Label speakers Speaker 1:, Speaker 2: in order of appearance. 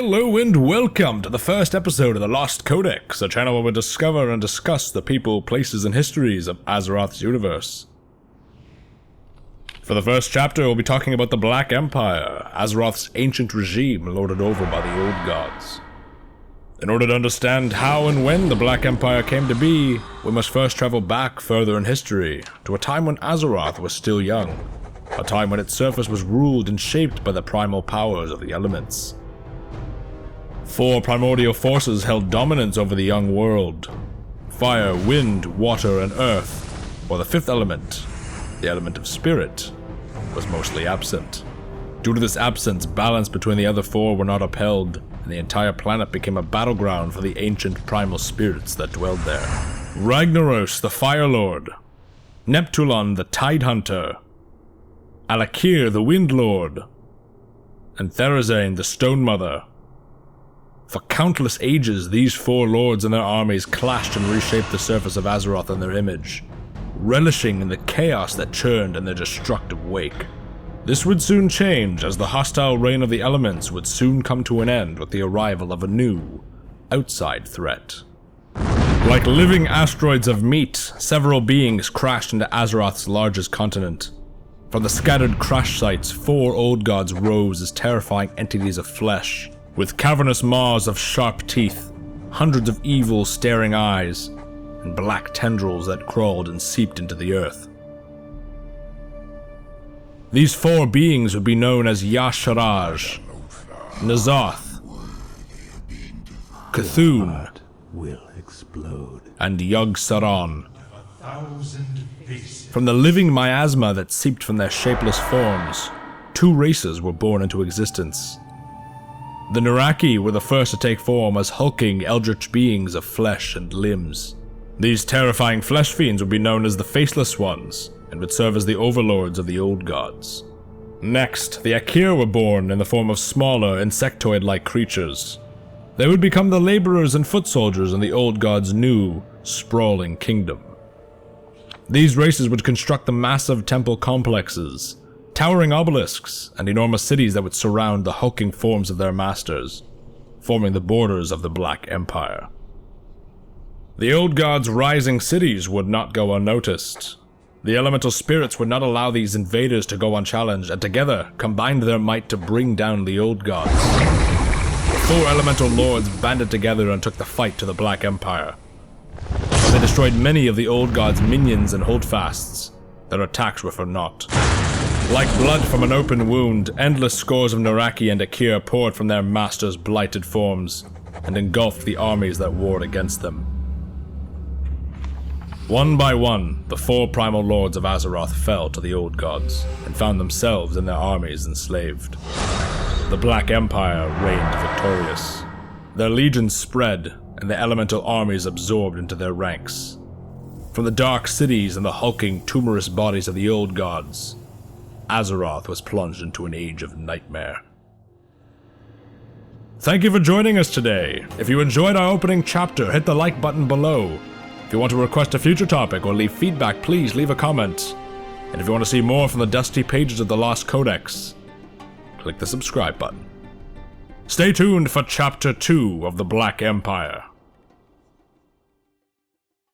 Speaker 1: Hello and welcome to the first episode of the Lost Codex, a channel where we discover and discuss the people, places, and histories of Azeroth's universe. For the first chapter, we'll be talking about the Black Empire, Azeroth's ancient regime lorded over by the old gods. In order to understand how and when the Black Empire came to be, we must first travel back further in history, to a time when Azeroth was still young, a time when its surface was ruled and shaped by the primal powers of the elements. 4 primordial forces held dominance over the young world: fire, wind, water, and earth, while the 5th element, the element of spirit, was mostly absent. Due to this absence, balance between the other 4 were not upheld, and the entire planet became a battleground for the ancient primal spirits that dwelled there. Ragnaros, the Fire Lord, Neptulon, the Tide Hunter, Ahn'Qiraj, the Wind Lord, and Therazane, the Stone Mother. For countless ages, these 4 lords and their armies clashed and reshaped the surface of Azeroth in their image, relishing in the chaos that churned in their destructive wake. This would soon change, as the hostile reign of the elements would soon come to an end with the arrival of a new, outside threat. Like living asteroids of meat, several beings crashed into Azeroth's largest continent. From the scattered crash sites, 4 old gods rose as terrifying entities of flesh, with cavernous maws of sharp teeth, hundreds of evil staring eyes, and black tendrils that crawled and seeped into the earth. These 4 beings would be known as Yogg-Saron, N'Zoth, Cthulhu, and Yogg-Saron. From the living miasma that seeped from their shapeless forms, 2 races were born into existence. The Nuraki were the first to take form as hulking, eldritch beings of flesh and limbs. These terrifying flesh fiends would be known as the Faceless Ones, and would serve as the overlords of the old gods. Next, the Ahn'Qiraj were born in the form of smaller, insectoid-like creatures. They would become the laborers and foot soldiers in the old gods' new, sprawling kingdom. These races would construct the massive temple complexes, towering obelisks, and enormous cities that would surround the hulking forms of their masters, forming the borders of the Black Empire. The old gods' rising cities would not go unnoticed. The elemental spirits would not allow these invaders to go unchallenged, and together combined their might to bring down the old gods. The 4 elemental lords banded together and took the fight to the Black Empire. They destroyed many of the old gods' minions and holdfasts. Their attacks were for naught. Like blood from an open wound, endless scores of Nuraki and Ahn'Qiraj poured from their masters' blighted forms, and engulfed the armies that warred against them. One by one, the 4 primal lords of Azeroth fell to the old gods, and found themselves and their armies enslaved. The Black Empire reigned victorious. Their legions spread, and the elemental armies absorbed into their ranks. From the dark cities and the hulking, tumorous bodies of the old gods, Azeroth was plunged into an age of nightmare. Thank you for joining us today. If you enjoyed our opening chapter, hit the like button below. If you want to request a future topic or leave feedback, please leave a comment. And if you want to see more from the dusty pages of the Lost Codex, click the subscribe button. Stay tuned for Chapter 2 of the Black Empire.